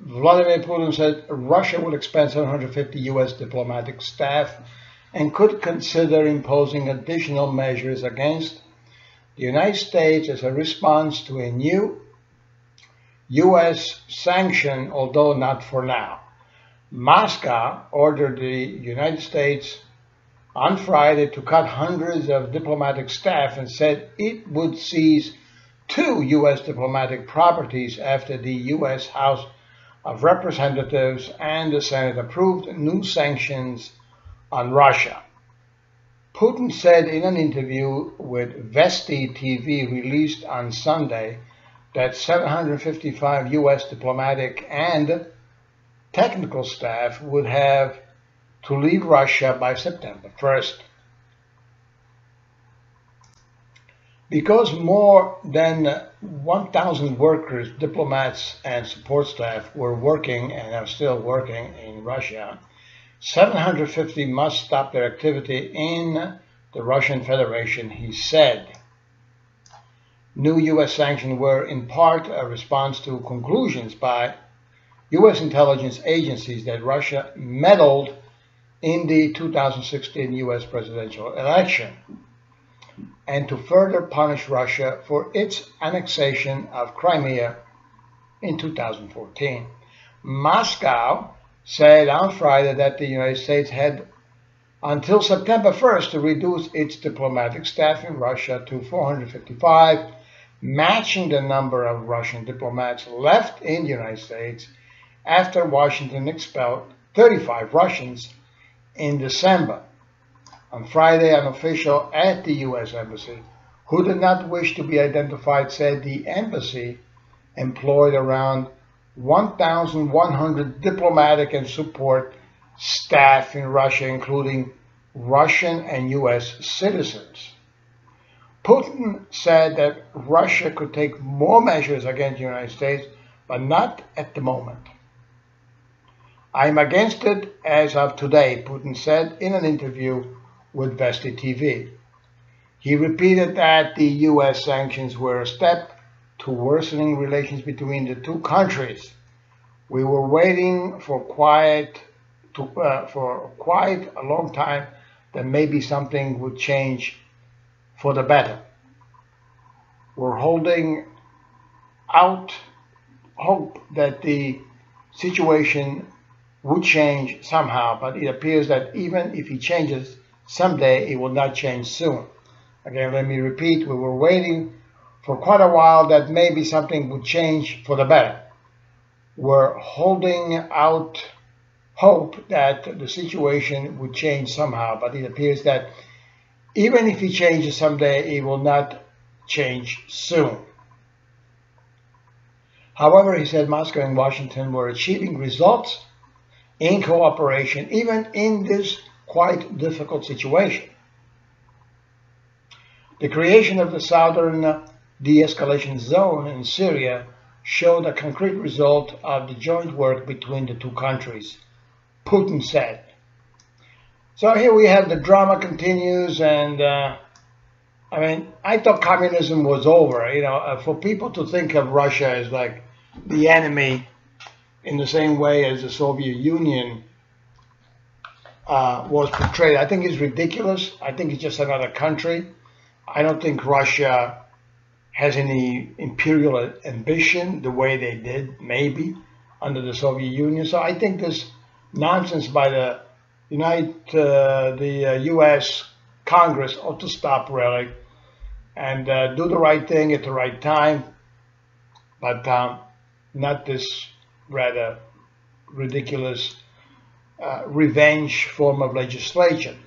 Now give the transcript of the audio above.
Vladimir Putin said Russia will expend 750 U.S. diplomatic staff and could consider imposing additional measures against the United States as a response to a new U.S. sanction, although not for now. Moscow ordered the United States on Friday to cut hundreds of diplomatic staff and said it would seize 2 U.S. diplomatic properties after the U.S. House of Representatives and the Senate approved new sanctions on Russia. Putin said in an interview with Vesti TV released on Sunday that 755 U.S. diplomatic and technical staff would have to leave Russia by September 1st. Because more than 1,000 workers, diplomats, and support staff were working and are still working in Russia, 750 must stop their activity in the Russian Federation, he said. New U.S. sanctions were in part a response to conclusions by U.S. intelligence agencies that Russia meddled in the 2016 U.S. presidential election, and to further punish Russia for its annexation of Crimea in 2014. Moscow said on Friday that the United States had until September 1st to reduce its diplomatic staff in Russia to 455, matching the number of Russian diplomats left in the United States after Washington expelled 35 Russians in December. On Friday, an official at the U.S. Embassy, who did not wish to be identified, said the embassy employed around 1,100 diplomatic and support staff in Russia, including Russian and U.S. citizens. Putin said that Russia could take more measures against the United States, but not at the moment. I am against it as of today, Putin said in an interview with Vesti TV. He repeated that the U.S. sanctions were a step to worsening relations between the two countries. We were waiting for quite a long time that maybe something would change for the better. We're holding out hope that the situation would change somehow, but it appears that even if it changes someday, it will not change soon. Again, let me repeat, we were waiting for quite a while that maybe something would change for the better. We're holding out hope that the situation would change somehow, but it appears that even if it changes someday, it will not change soon. However, he said Moscow and Washington were achieving results in cooperation, even in this quite difficult situation. The creation of the Southern de-escalation zone in Syria showed a concrete result of the joint work between the two countries, Putin said. So here we have the drama continues, and I thought communism was over. For people to think of Russia as like the enemy in the same way as the Soviet Union was portrayed, I think is ridiculous. I think it's just another country. I don't think Russia has any imperial ambition the way they did, maybe, under the Soviet Union. So I think this nonsense by the U.S. Congress ought to stop, really, and do the right thing at the right time, but not this rather ridiculous revenge form of legislation.